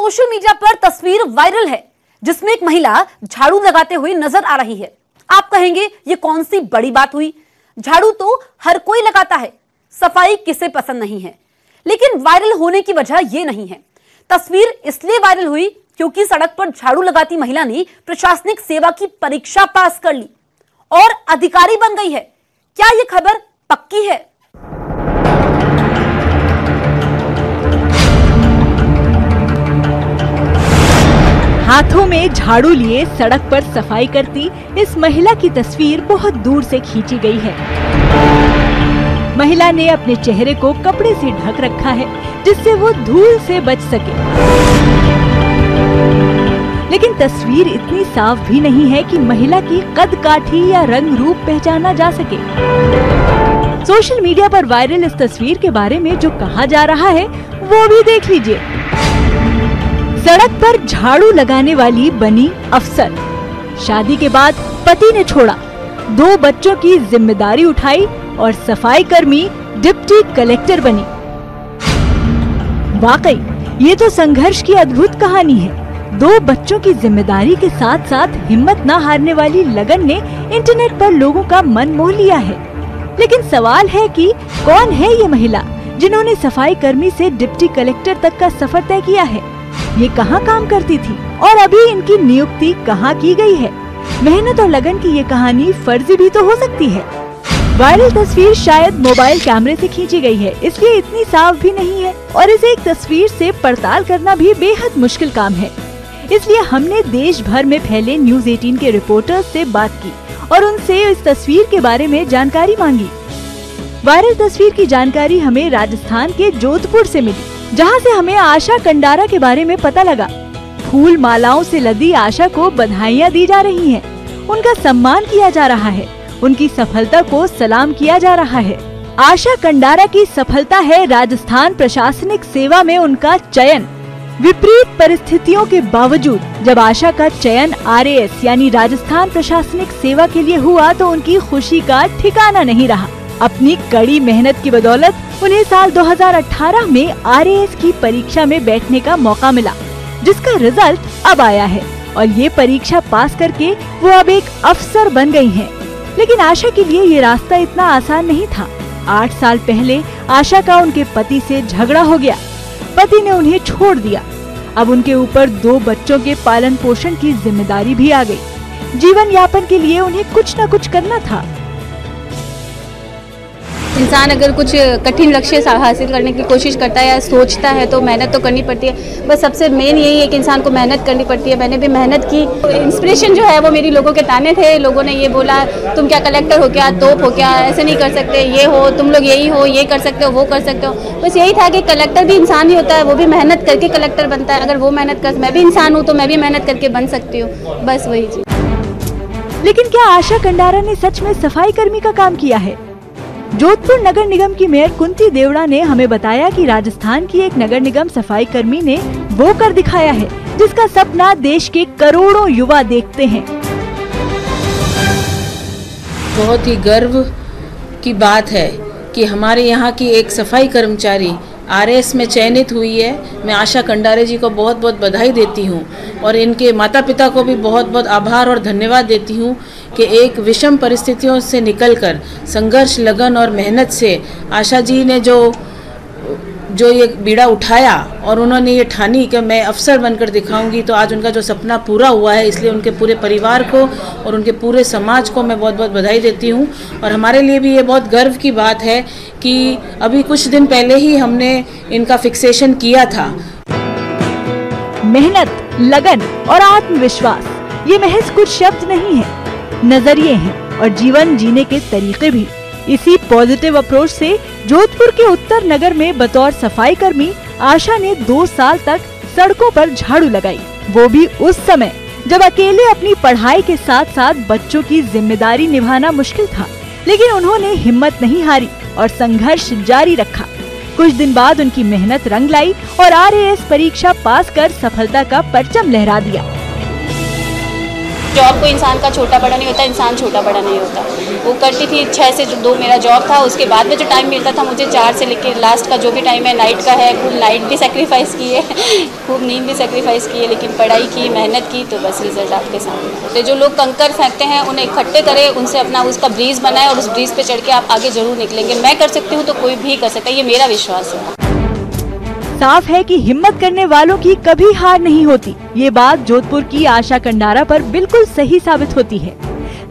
Social media पर तस्वीर viral है जिसमें एक महिला झाड़ू लगाते हुए नजर आ रही है। आप कहेंगे ये कौन सी बड़ी बात हुई, झाड़ू तो हर कोई लगाता है, सफाई किसे पसंद नहीं है। लेकिन वायरल होने की वजह ये नहीं है। तस्वीर इसलिए वायरल हुई क्योंकि सड़क पर झाड़ू लगाती महिला ने प्रशासनिक सेवा की परीक्षा पास कर ली और अधिकारी बन गई है। क्या ये खबर पक्की है? हाथों में झाड़ू लिए सड़क पर सफाई करती इस महिला की तस्वीर बहुत दूर से खींची गई है। महिला ने अपने चेहरे को कपड़े से ढक रखा है जिससे वो धूल से बच सके। लेकिन तस्वीर इतनी साफ भी नहीं है कि महिला की कद काठी या रंग रूप पहचाना जा सके। सोशल मीडिया पर वायरल इस तस्वीर के बारे में जो कहा जा रहा है वो भी देख लीजिए। सड़क पर झाड़ू लगाने वाली बनी अफसर, शादी के बाद पति ने छोड़ा, 2 बच्चों की जिम्मेदारी उठाई और सफाई कर्मी डिप्टी कलेक्टर बनी। वाकई ये तो संघर्ष की अद्भुत कहानी है। 2 बच्चों की जिम्मेदारी के साथ साथ हिम्मत न हारने वाली लगन ने इंटरनेट पर लोगों का मन मोह लिया है। लेकिन सवाल है कि कौन है ये महिला जिन्होंने सफाई कर्मी से डिप्टी कलेक्टर तक का सफर तय किया है? ये कहाँ काम करती थी और अभी इनकी नियुक्ति कहाँ की गई है? मेहनत और लगन की ये कहानी फर्जी भी तो हो सकती है। वायरल तस्वीर शायद मोबाइल कैमरे से खींची गई है, इसलिए इतनी साफ भी नहीं है और इसे एक तस्वीर से पड़ताल करना भी बेहद मुश्किल काम है। इसलिए हमने देश भर में फैले न्यूज़ 18 के रिपोर्टर्स से बात की और उनसे इस तस्वीर के बारे में जानकारी मांगी। वायरल तस्वीर की जानकारी हमें राजस्थान के जोधपुर से मिली, जहां से हमें आशा कंडारा के बारे में पता लगा। फूल मालाओं से लदी आशा को बधाइयां दी जा रही हैं, उनका सम्मान किया जा रहा है, उनकी सफलता को सलाम किया जा रहा है। आशा कंडारा की सफलता है राजस्थान प्रशासनिक सेवा में उनका चयन। विपरीत परिस्थितियों के बावजूद जब आशा का चयन RAS यानी राजस्थान प्रशासनिक सेवा के लिए हुआ तो उनकी खुशी का ठिकाना नहीं रहा। अपनी कड़ी मेहनत की बदौलत उन्हें साल 2018 में RAS की परीक्षा में बैठने का मौका मिला, जिसका रिजल्ट अब आया है और ये परीक्षा पास करके वो अब एक अफसर बन गई हैं। लेकिन आशा के लिए ये रास्ता इतना आसान नहीं था। 8 साल पहले आशा का उनके पति से झगड़ा हो गया, पति ने उन्हें छोड़ दिया। अब उनके ऊपर 2 बच्चों के पालन पोषण की जिम्मेदारी भी आ गई। जीवन यापन के लिए उन्हें कुछ न कुछ करना था। इंसान अगर कुछ कठिन लक्ष्य हासिल करने की कोशिश करता है या सोचता है तो मेहनत तो करनी पड़ती है। बस सबसे मेन यही है कि इंसान को मेहनत करनी पड़ती है। मैंने भी मेहनत की। इंस्पिरेशन जो है वो मेरी लोगों के ताने थे। लोगों ने ये बोला तुम क्या कलेक्टर हो क्या, तोप हो क्या, ऐसे नहीं कर सकते, ये हो, तुम लोग यही हो, ये कर सकते हो, वो कर सकते हो। बस यही था कि कलेक्टर भी इंसान ही होता है, वो भी मेहनत करके कलेक्टर बनता है। अगर वो मेहनत कर, मैं भी इंसान हूँ तो मैं भी मेहनत करके बन सकती हूँ। बस वही चीज। लेकिन क्या आशा कंडारा ने सच में सफाई कर्मी का काम किया है? जोधपुर नगर निगम की मेयर कुंती देवड़ा ने हमें बताया कि राजस्थान की एक नगर निगम सफाई कर्मी ने वो कर दिखाया है जिसका सपना देश के करोड़ों युवा देखते हैं। बहुत ही गर्व की बात है कि हमारे यहाँ की एक सफाई कर्मचारी RAS में चयनित हुई है। मैं आशा कंडारे जी को बहुत बहुत बधाई देती हूँ और इनके माता पिता को भी बहुत बहुत आभार और धन्यवाद देती हूँ कि एक विषम परिस्थितियों से निकलकर संघर्ष, लगन और मेहनत से आशा जी ने जो ये बीड़ा उठाया और उन्होंने ये ठानी कि मैं अफसर बनकर दिखाऊंगी, तो आज उनका जो सपना पूरा हुआ है। इसलिए उनके पूरे परिवार को और उनके पूरे समाज को मैं बहुत बहुत बधाई देती हूँ। और हमारे लिए भी ये बहुत गर्व की बात है कि अभी कुछ दिन पहले ही हमने इनका फिक्सेशन किया था। मेहनत, लगन और आत्मविश्वास ये महज कुछ शब्द नहीं है, नजरिए हैं और जीवन जीने के तरीके भी। इसी पॉजिटिव अप्रोच से जोधपुर के उत्तर नगर में बतौर सफाई कर्मी आशा ने 2 साल तक सड़कों पर झाड़ू लगाई, वो भी उस समय जब अकेले अपनी पढ़ाई के साथ साथ बच्चों की जिम्मेदारी निभाना मुश्किल था। लेकिन उन्होंने हिम्मत नहीं हारी और संघर्ष जारी रखा। कुछ दिन बाद उनकी मेहनत रंग लाई और RAS परीक्षा पास कर सफलता का परचम लहरा दिया। जॉब को इंसान का छोटा बड़ा नहीं होता, इंसान छोटा बड़ा नहीं होता। वो करती थी 6 से 2 मेरा जॉब था, उसके बाद में जो टाइम मिलता था मुझे 4 से लेकर लास्ट का जो भी टाइम है नाइट का है, खूब नाइट भी सेक्रीफाइस की है, खूब नींद भी सेक्रीफाइस की है, लेकिन पढ़ाई की, मेहनत की, तो बस रिजल्ट आपके सामने। तो जो लोग कंकर फेंकते हैं उन्हें इकट्ठे करें, उनसे अपना उसका ब्रीज बनाए और उस ब्रीज पे चढ़ के आप आगे जरूर निकलेंगे। मैं कर सकती हूँ तो कोई भी कर सकता है, ये मेरा विश्वास है। साफ है कि हिम्मत करने वालों की कभी हार नहीं होती। ये बात जोधपुर की आशा कंडारा पर बिल्कुल सही साबित होती है।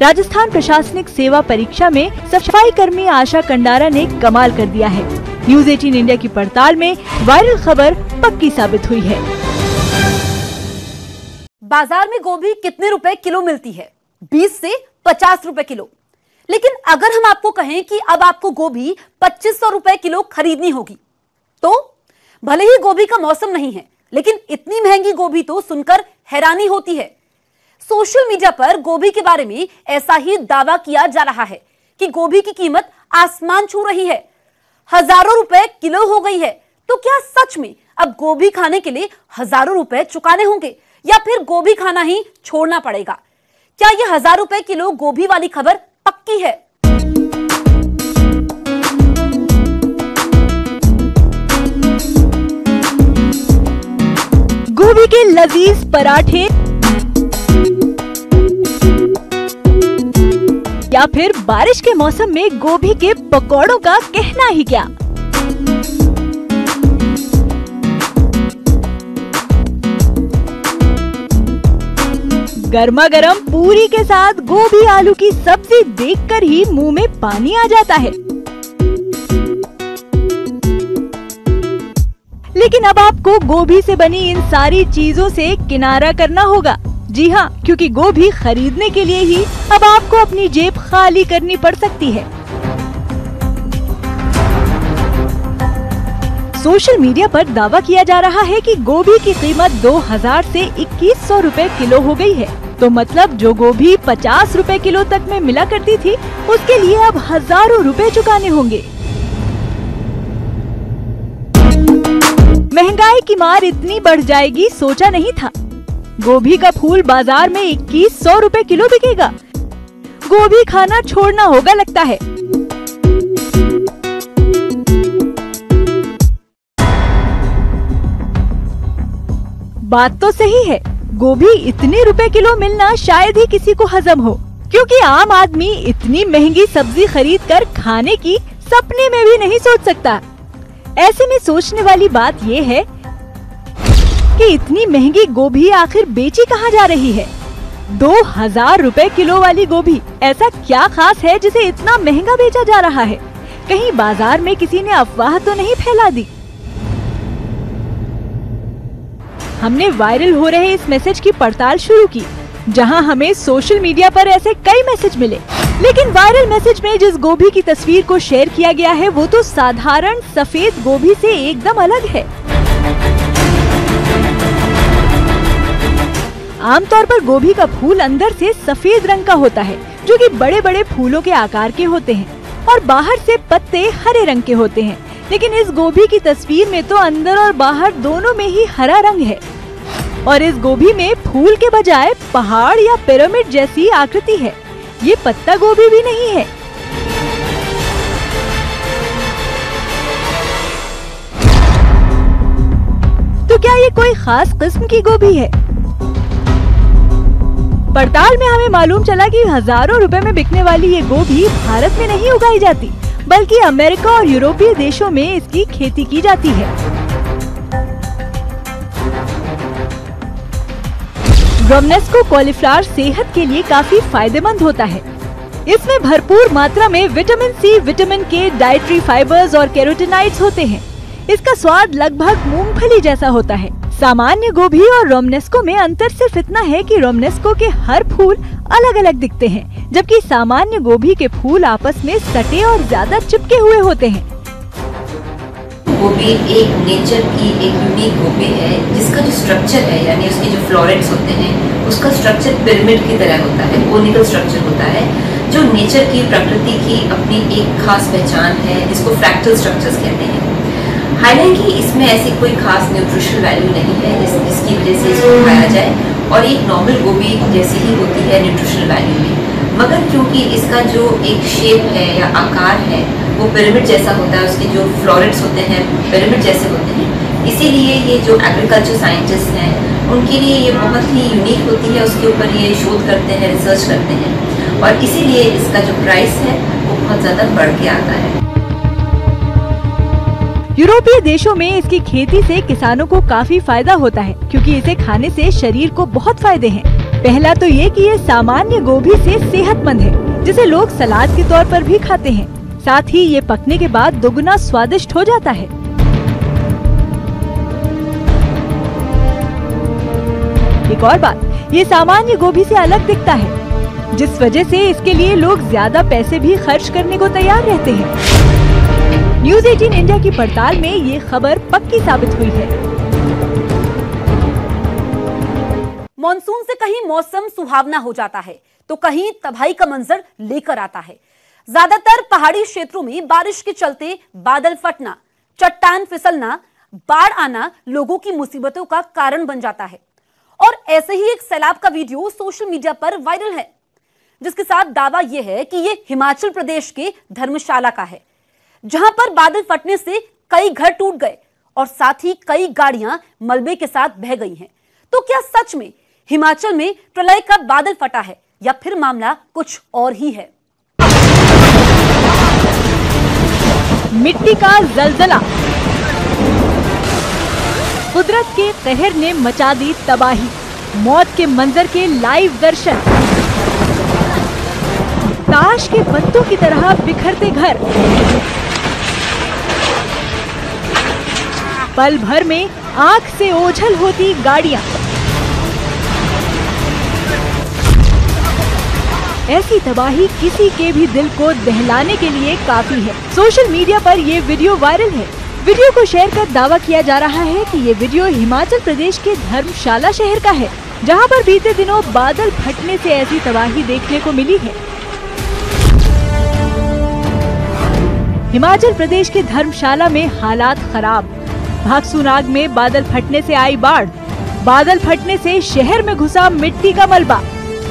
राजस्थान प्रशासनिक सेवा परीक्षा में सफाई कर्मी आशा कंडारा ने कमाल कर दिया है। न्यूज़ 18 इंडिया की पड़ताल में वायरल खबर पक्की साबित हुई है। बाजार में गोभी कितने रुपए किलो मिलती है? 20 से 50 रुपए किलो। लेकिन अगर हम आपको कहें कि अब आपको गोभी 2500 रुपए किलो खरीदनी होगी, तो भले ही गोभी का मौसम नहीं है, लेकिन इतनी महंगी गोभी तो सुनकर हैरानी होती है। सोशल मीडिया पर गोभी के बारे में ऐसा ही दावा किया जा रहा है कि गोभी की कीमत आसमान छू रही है, हजारों रुपए किलो हो गई है। तो क्या सच में अब गोभी खाने के लिए हजारों रुपए चुकाने होंगे या फिर गोभी खाना ही छोड़ना पड़ेगा? क्या यह 1000 रुपए किलो गोभी वाली खबर पक्की है? गोभी के लजीज पराठे या फिर बारिश के मौसम में गोभी के पकौड़ों का कहना ही क्या। गर्मा गर्म पूरी के साथ गोभी आलू की सब्जी देखकर ही मुंह में पानी आ जाता है। लेकिन अब आपको गोभी से बनी इन सारी चीजों से किनारा करना होगा। जी हाँ, क्योंकि गोभी खरीदने के लिए ही अब आपको अपनी जेब खाली करनी पड़ सकती है। सोशल मीडिया पर दावा किया जा रहा है कि गोभी की कीमत 2000 से 2100 रुपए किलो हो गई है। तो मतलब जो गोभी 50 रुपए किलो तक में मिला करती थी, उसके लिए अब हजारों रुपए चुकाने होंगे। महंगाई की मार इतनी बढ़ जाएगी सोचा नहीं था। गोभी का फूल बाजार में 2100 रुपए किलो बिकेगा। गोभी खाना छोड़ना होगा लगता है। बात तो सही है, गोभी इतने रुपए किलो मिलना शायद ही किसी को हजम हो, क्योंकि आम आदमी इतनी महंगी सब्जी खरीद कर खाने की सपने में भी नहीं सोच सकता। ऐसे में सोचने वाली बात ये है कि इतनी महंगी गोभी आखिर बेची कहाँ जा रही है। 2000 रुपए किलो वाली गोभी ऐसा क्या खास है जिसे इतना महंगा बेचा जा रहा है? कहीं बाजार में किसी ने अफवाह तो नहीं फैला दी? हमने वायरल हो रहे इस मैसेज की पड़ताल शुरू की, जहां हमें सोशल मीडिया पर ऐसे कई मैसेज मिले। लेकिन वायरल मैसेज में जिस गोभी की तस्वीर को शेयर किया गया है वो तो साधारण सफेद गोभी से एकदम अलग है। आमतौर पर गोभी का फूल अंदर से सफेद रंग का होता है, जो कि बड़े बड़े फूलों के आकार के होते हैं, और बाहर से पत्ते हरे रंग के होते हैं। लेकिन इस गोभी की तस्वीर में तो अंदर और बाहर दोनों में ही हरा रंग है, और इस गोभी में फूल के बजाय पहाड़ या पिरामिड जैसी आकृति है। ये पत्ता गोभी भी नहीं है। तो क्या ये कोई खास किस्म की गोभी है? पड़ताल में हमें मालूम चला कि हजारों रुपए में बिकने वाली ये गोभी भारत में नहीं उगाई जाती, बल्कि अमेरिका और यूरोपीय देशों में इसकी खेती की जाती है। रोमनेस्को कॉलीफ्लावर सेहत के लिए काफी फायदेमंद होता है। इसमें भरपूर मात्रा में विटामिन सी, विटामिन के, डाइटरी फाइबर्स और कैरोटीनॉइड्स होते हैं। इसका स्वाद लगभग मूंगफली जैसा होता है। सामान्य गोभी और रोमनेस्को में अंतर सिर्फ इतना है कि रोमनेस्को के हर फूल अलग अलग दिखते हैं, जबकि सामान्य गोभी के फूल आपस में सटे और ज्यादा चिपके हुए होते हैं। गोभी एक नेचर की एक यूनिक गोभी है, जिसका जो स्ट्रक्चर है, यानी उसके जो फ्लोरेट्स होते हैं, उसका स्ट्रक्चर पिरामिड की तरह होता है, कोनिकल स्ट्रक्चर होता है, जो नेचर की, प्रकृति की अपनी एक खास पहचान है, जिसको फ्रैक्टल स्ट्रक्चर्स कहते हैं। हालांकि इसमें ऐसी कोई खास न्यूट्रिशनल वैल्यू नहीं है जिसकी वजह से इसको खाया जाए, और एक नॉर्मल गोभी जैसी ही होती है न्यूट्रिशनल वैल्यू में, मगर क्योंकि इसका जो एक शेप है या आकार है वो पिरामिड जैसा होता है, उसके जो फ्लोरेट्स होते हैं पिरामिड जैसे होते हैं, इसीलिए ये जो एग्रीकल्चर साइंटिस्ट हैं उनके लिए ये बहुत ही यूनिक होती है, उसके ऊपर ये शोध करते हैं, रिसर्च करते हैं, और इसीलिए इसका जो प्राइस है वो बहुत ज़्यादा बढ़ के आता है। यूरोपीय देशों में इसकी खेती से किसानों को काफी फायदा होता है, क्योंकि इसे खाने से शरीर को बहुत फायदे हैं। पहला तो ये कि ये सामान्य गोभी से सेहतमंद है, जिसे लोग सलाद के तौर पर भी खाते हैं। साथ ही ये पकने के बाद दोगुना स्वादिष्ट हो जाता है। एक और बात, ये सामान्य गोभी से अलग दिखता है, जिस वजह से इसके लिए लोग ज्यादा पैसे भी खर्च करने को तैयार रहते हैं। न्यूज़ 18 इंडिया की पड़ताल में ये खबर पक्की साबित हुई है। मॉनसून से कहीं मौसम सुहावना हो जाता है तो कहीं तबाही का मंजर लेकर आता है। ज्यादातर पहाड़ी क्षेत्रों में बारिश के चलते बादल फटना, चट्टान फिसलना, बाढ़ आना लोगों की मुसीबतों का कारण बन जाता है। और ऐसे ही एक सैलाब का वीडियो सोशल मीडिया पर वायरल है, जिसके साथ दावा यह है कि यह हिमाचल प्रदेश के धर्मशाला का है, जहां पर बादल फटने से कई घर टूट गए और साथ ही कई गाड़ियां मलबे के साथ बह गई हैं। तो क्या सच में हिमाचल में प्रलय का बादल फटा है या फिर मामला कुछ और ही है? मिट्टी का जलजला, कुदरत के कहर ने मचा दी तबाही, मौत के मंजर के लाइव दर्शन, ताश के पत्तों की तरह बिखरते घर, पल भर में आंख से ओझल होती गाड़ियां। ऐसी तबाही किसी के भी दिल को दहलाने के लिए काफी है। सोशल मीडिया पर ये वीडियो वायरल है। वीडियो को शेयर कर दावा किया जा रहा है कि ये वीडियो हिमाचल प्रदेश के धर्मशाला शहर का है, जहां पर बीते दिनों बादल फटने से ऐसी तबाही देखने को मिली है। हिमाचल प्रदेश के धर्मशाला में हालात खराब। भागसूनाग में बादल फटने से आई बाढ़, बादल फटने से शहर में घुसा मिट्टी का मलबा,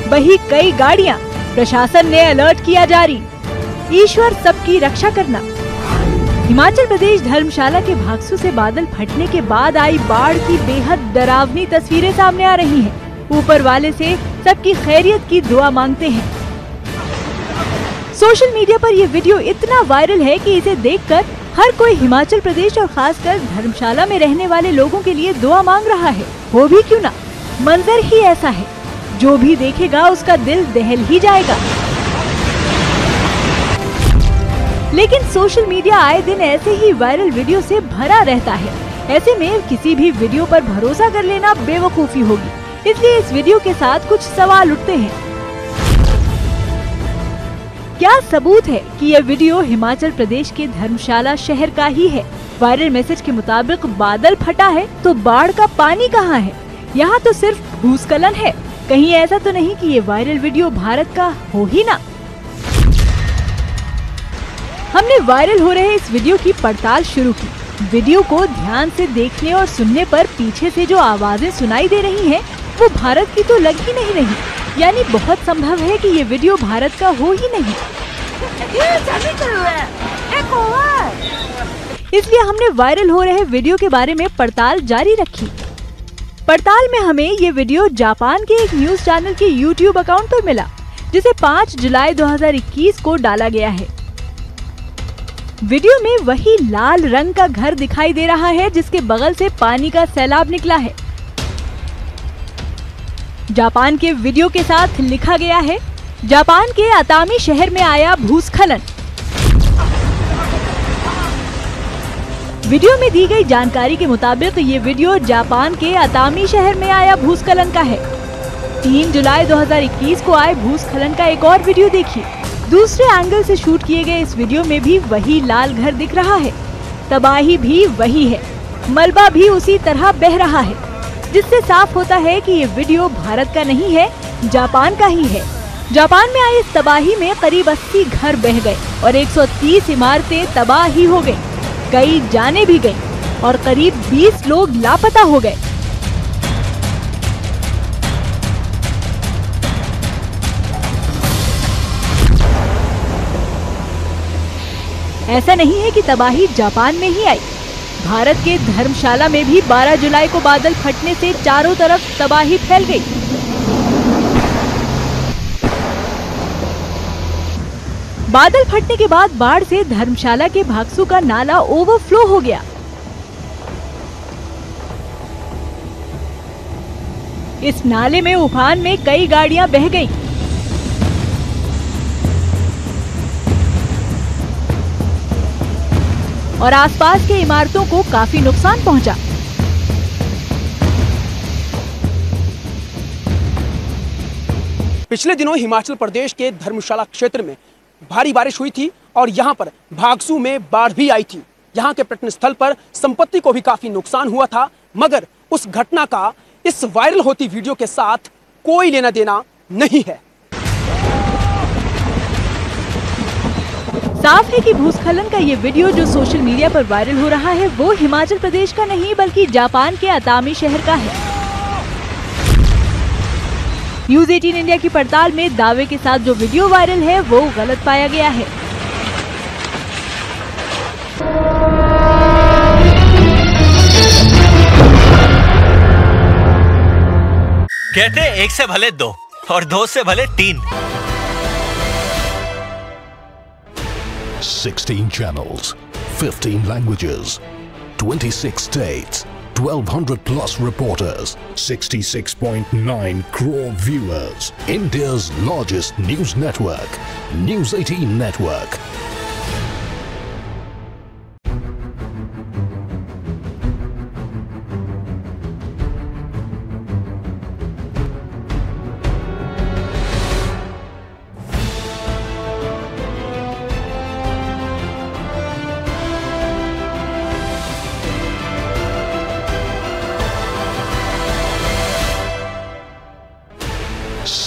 बही कई गाड़ियां, प्रशासन ने अलर्ट किया जारी, ईश्वर सबकी रक्षा करना। हिमाचल प्रदेश धर्मशाला के भागसू से बादल फटने के बाद आई बाढ़ की बेहद डरावनी तस्वीरें सामने आ रही हैं। ऊपर वाले से सबकी खैरियत की दुआ मांगते हैं। सोशल मीडिया पर यह वीडियो इतना वायरल है कि इसे देखकर हर कोई हिमाचल प्रदेश और खासकर धर्मशाला में रहने वाले लोगों के लिए दुआ मांग रहा है। वो भी क्यों ना, मंजर ही ऐसा है, जो भी देखेगा उसका दिल दहल ही जाएगा। लेकिन सोशल मीडिया आए दिन ऐसे ही वायरल वीडियो से भरा रहता है। ऐसे में किसी भी वीडियो पर भरोसा कर लेना बेवकूफी होगी। इसलिए इस वीडियो के साथ कुछ सवाल उठते हैं। क्या सबूत है कि यह वीडियो हिमाचल प्रदेश के धर्मशाला शहर का ही है? वायरल मैसेज के मुताबिक बादल फटा है तो बाढ़ का पानी कहाँ है? यहाँ तो सिर्फ भूस्खलन है। कहीं ऐसा तो नहीं कि ये वायरल वीडियो भारत का हो ही ना? हमने वायरल हो रहे इस वीडियो की पड़ताल शुरू की। वीडियो को ध्यान से देखने और सुनने पर पीछे से जो आवाजें सुनाई दे रही हैं, वो भारत की तो लग ही नहीं रही। यानी बहुत संभव है कि ये वीडियो भारत का हो ही नहीं। इसलिए हमने वायरल हो रहे वीडियो के बारे में पड़ताल जारी रखी। पड़ताल में हमें ये वीडियो जापान के एक न्यूज चैनल के YouTube अकाउंट पर मिला, जिसे 5 जुलाई 2021 को डाला गया है। वीडियो में वही लाल रंग का घर दिखाई दे रहा है जिसके बगल से पानी का सैलाब निकला है। जापान के वीडियो के साथ लिखा गया है, जापान के अतामी शहर में आया भूस्खलन। वीडियो में दी गई जानकारी के मुताबिक ये वीडियो जापान के अतामी शहर में आया भूस्खलन का है। 3 जुलाई 2021 को आए भूस्खलन का एक और वीडियो देखिए। दूसरे एंगल से शूट किए गए इस वीडियो में भी वही लाल घर दिख रहा है, तबाही भी वही है, मलबा भी उसी तरह बह रहा है, जिससे साफ होता है कि ये वीडियो भारत का नहीं है, जापान का ही है। जापान में आई इस तबाही में करीब 80 घर बह गए और 130 इमारतें तबाह ही हो गयी। कई जाने भी गयी और करीब 20 लोग लापता हो गए। ऐसा नहीं है कि तबाही जापान में ही आई, भारत के धर्मशाला में भी 12 जुलाई को बादल फटने से चारों तरफ तबाही फैल गई। बादल फटने के बाद बाढ़ से धर्मशाला के भागसू का नाला ओवरफ्लो हो गया। इस नाले में उफान में कई गाड़ियां बह गईं। और आसपास के इमारतों को काफी नुकसान पहुंचा। पिछले दिनों हिमाचल प्रदेश के धर्मशाला क्षेत्र में भारी बारिश हुई थी और यहां पर भागसू में बाढ़ भी आई थी। यहां के पर्यटन स्थल पर संपत्ति को भी काफी नुकसान हुआ था, मगर उस घटना का इस वायरल होती वीडियो के साथ कोई लेना देना नहीं है। साफ है कि भूस्खलन का ये वीडियो जो सोशल मीडिया पर वायरल हो रहा है वो हिमाचल प्रदेश का नहीं बल्कि जापान के अतामी शहर का है। न्यूज़ 18 इंडिया की पड़ताल में दावे के साथ जो वीडियो वायरल है वो गलत पाया गया है। कहते एक से भले दो और दो से भले तीन। 16 channels, 15 languages, 26 states, 1200 plus reporters, 66.9 crore viewers. India's largest news network, News 18 Network.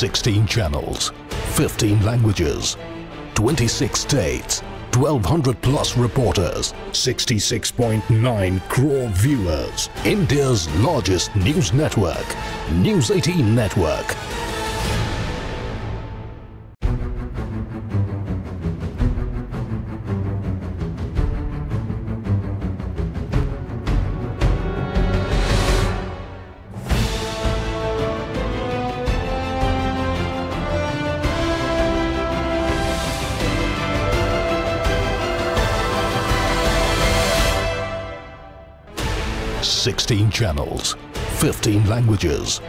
Sixteen channels, 15 languages, 26 states, 1200 plus reporters, 66.9 crore viewers. India's largest news network, News 18 Network. Sixteen channels, 15 languages,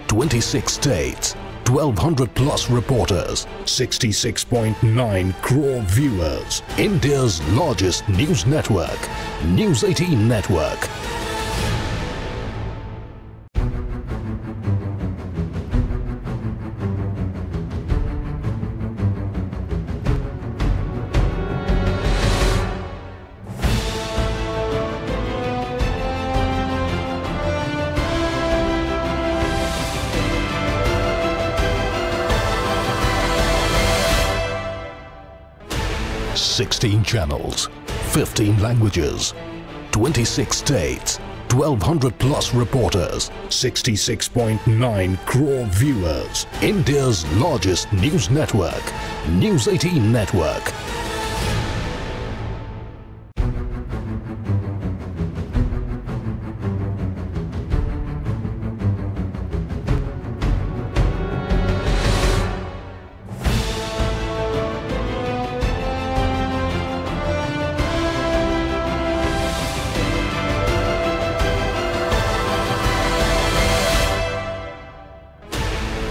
26 states, 1200 plus reporters, 66.9 crore viewers. India's largest news network, News 18 Network. Sixteen channels, 15 languages, 26 states, 1200 plus reporters, 66.9 crore viewers. India's largest news network, News 18 Network.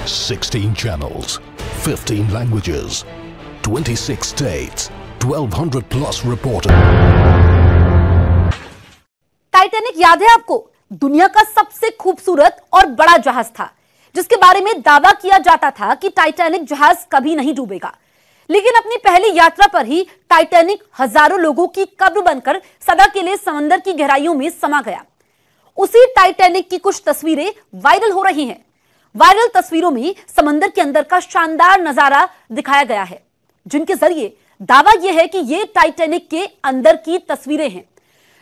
Sixteen channels, 15 languages, 26 states, 1200 plus reporters. Titanic याद है आपको? दुनिया का सबसे खूबसूरत और बड़ा जहाज था जिसके बारे में दावा किया जाता था कि टाइटैनिक जहाज कभी नहीं डूबेगा। लेकिन अपनी पहली यात्रा पर ही टाइटैनिक हजारों लोगों की कब्र बनकर सदा के लिए समंदर की गहराइयों में समा गया। उसी टाइटैनिक की कुछ तस्वीरें वायरल हो रही हैं। वायरल तस्वीरों में समंदर के अंदर का शानदार नजारा दिखाया गया है, जिनके जरिए दावा यह है कि ये टाइटैनिक के अंदर की तस्वीरें हैं,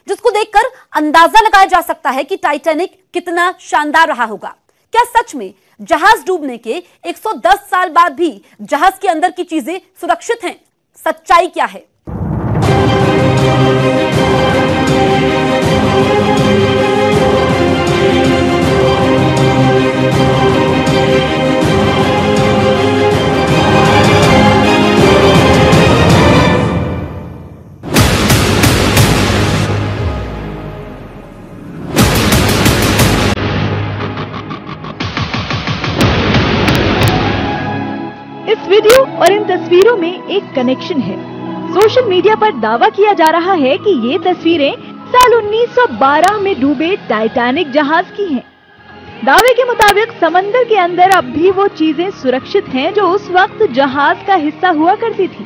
जिसको देखकर अंदाजा लगाया जा सकता है कि टाइटैनिक कितना शानदार रहा होगा। क्या सच में जहाज डूबने के 110 साल बाद भी जहाज के अंदर की चीजें सुरक्षित हैं? सच्चाई क्या है? वीडियो और इन तस्वीरों में एक कनेक्शन है। सोशल मीडिया पर दावा किया जा रहा है कि ये तस्वीरें साल 1912 में डूबे टाइटैनिक जहाज की हैं। दावे के मुताबिक समंदर के अंदर अब भी वो चीजें सुरक्षित हैं जो उस वक्त जहाज का हिस्सा हुआ करती थी।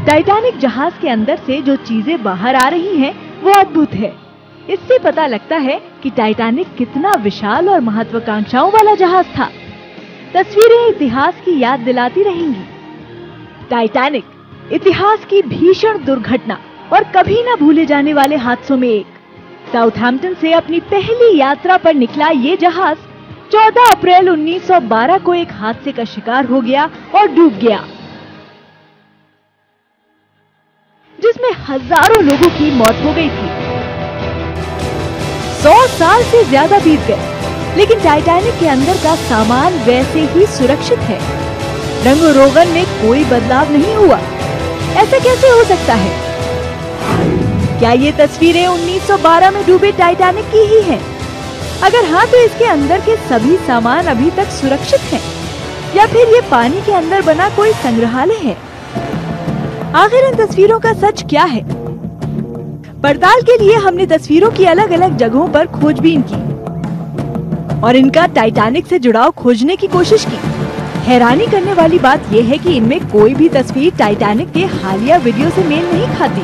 टाइटैनिक जहाज के अंदर से जो चीजें बाहर आ रही हैं, वो अद्भुत है। इससे पता लगता है कि टाइटैनिक कितना विशाल और महत्वाकांक्षाओं वाला जहाज था। तस्वीरें इतिहास की याद दिलाती रहेंगी। टाइटैनिक, इतिहास की भीषण दुर्घटना और कभी न भूले जाने वाले हादसों में एक। साउथहैम्पटन से अपनी पहली यात्रा पर निकला ये जहाज 14 अप्रैल 1912 को एक हादसे का शिकार हो गया और डूब गया, जिसमें हजारों लोगों की मौत हो गई थी। 100 साल से ज्यादा बीत गए, लेकिन टाइटैनिक के अंदर का सामान वैसे ही सुरक्षित है। रंग रोगन में कोई बदलाव नहीं हुआ। ऐसा कैसे हो सकता है? क्या ये तस्वीरें 1912 में डूबे टाइटैनिक की ही हैं? अगर हाँ, तो इसके अंदर के सभी सामान अभी तक सुरक्षित हैं, या फिर ये पानी के अंदर बना कोई संग्रहालय है? आखिर इन तस्वीरों का सच क्या है? पड़ताल के लिए हमने तस्वीरों की अलग अलग जगहों पर खोजबीन की और इनका टाइटैनिक से जुड़ाव खोजने की कोशिश की। हैरानी करने वाली बात यह है कि इनमें कोई भी तस्वीर टाइटैनिक के हालिया वीडियो से मेल नहीं खाती।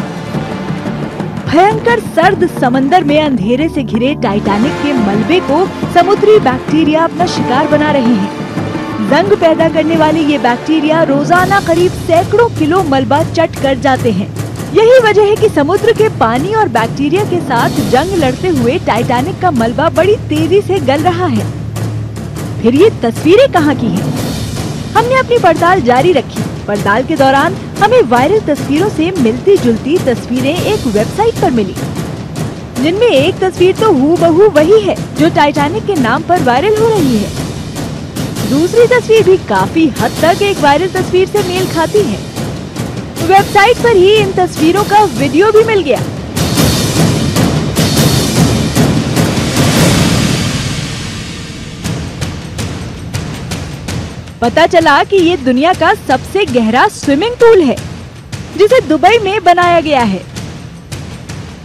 भयंकर सर्द समंदर में अंधेरे से घिरे टाइटैनिक के मलबे को समुद्री बैक्टीरिया अपना शिकार बना रहे हैं। जंग पैदा करने वाले ये बैक्टीरिया रोजाना करीब सैकड़ों किलो मलबा चट कर जाते हैं। यही वजह है कि समुद्र के पानी और बैक्टीरिया के साथ जंग लड़ते हुए टाइटैनिक का मलबा बड़ी तेजी से गल रहा है। फिर ये तस्वीरें कहाँ की हैं? हमने अपनी पड़ताल जारी रखी। पड़ताल के दौरान हमें वायरल तस्वीरों से मिलती जुलती तस्वीरें एक वेबसाइट पर मिली, जिनमें एक तस्वीर तो हूबहू वही है जो टाइटैनिक के नाम पर वायरल हो रही है। दूसरी तस्वीर भी काफी हद तक एक वायरल तस्वीर से मेल खाती है। वेबसाइट पर ही इन तस्वीरों का वीडियो भी मिल गया। पता चला कि ये दुनिया का सबसे गहरा स्विमिंग पूल है, जिसे दुबई में बनाया गया है।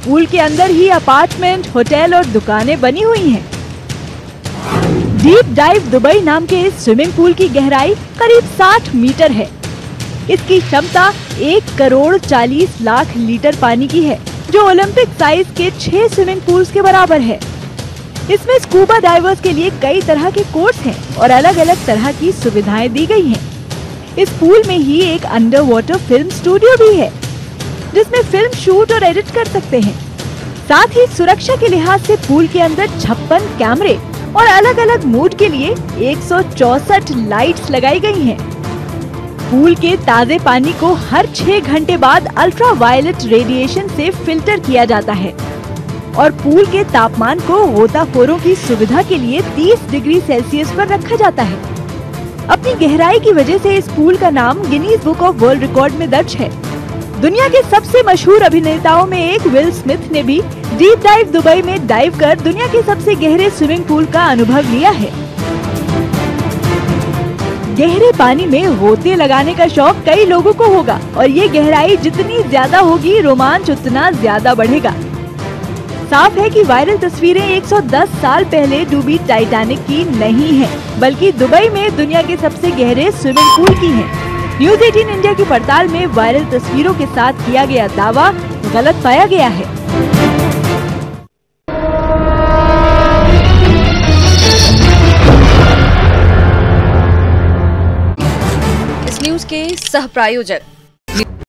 पूल के अंदर ही अपार्टमेंट, होटल और दुकानें बनी हुई हैं। डीप डाइव दुबई नाम के इस स्विमिंग पूल की गहराई करीब 60 मीटर है। इसकी क्षमता 1,40,00,000 लीटर पानी की है, जो ओलंपिक साइज के 6 स्विमिंग पूल्स के बराबर है। इसमें स्कूबा डाइवर्स के लिए कई तरह के कोर्स हैं और अलग अलग तरह की सुविधाएं दी गई हैं। इस पूल में ही एक अंडर वाटर फिल्म स्टूडियो भी है, जिसमें फिल्म शूट और एडिट कर सकते हैं। साथ ही सुरक्षा के लिहाज से पूल के अंदर 56 कैमरे और अलग अलग मोड के लिए 164 लाइट्स लगाई गई हैं। पूल के ताजे पानी को हर 6 घंटे बाद अल्ट्रा वायलेट रेडिएशन से फिल्टर किया जाता है और पूल के तापमान को गोताखोरों की सुविधा के लिए 30 डिग्री सेल्सियस पर रखा जाता है। अपनी गहराई की वजह से इस पूल का नाम Guinness book of world record में दर्ज है। दुनिया के सबसे मशहूर अभिनेताओं में एक विल स्मिथ ने भी डीप डाइव दुबई में डाइव कर दुनिया के सबसे गहरे स्विमिंग पूल का अनुभव लिया है। गहरे पानी में गोते लगाने का शौक कई लोगों को होगा और ये गहराई जितनी ज्यादा होगी, रोमांच उतना ज्यादा बढ़ेगा। साफ है कि वायरल तस्वीरें 110 साल पहले डूबी टाइटैनिक की नहीं है, बल्कि दुबई में दुनिया के सबसे गहरे स्विमिंग पूल की हैं। न्यूज़ 18 इंडिया की पड़ताल में वायरल तस्वीरों के साथ किया गया दावा गलत पाया गया है। इस न्यूज के सह प्रायोजक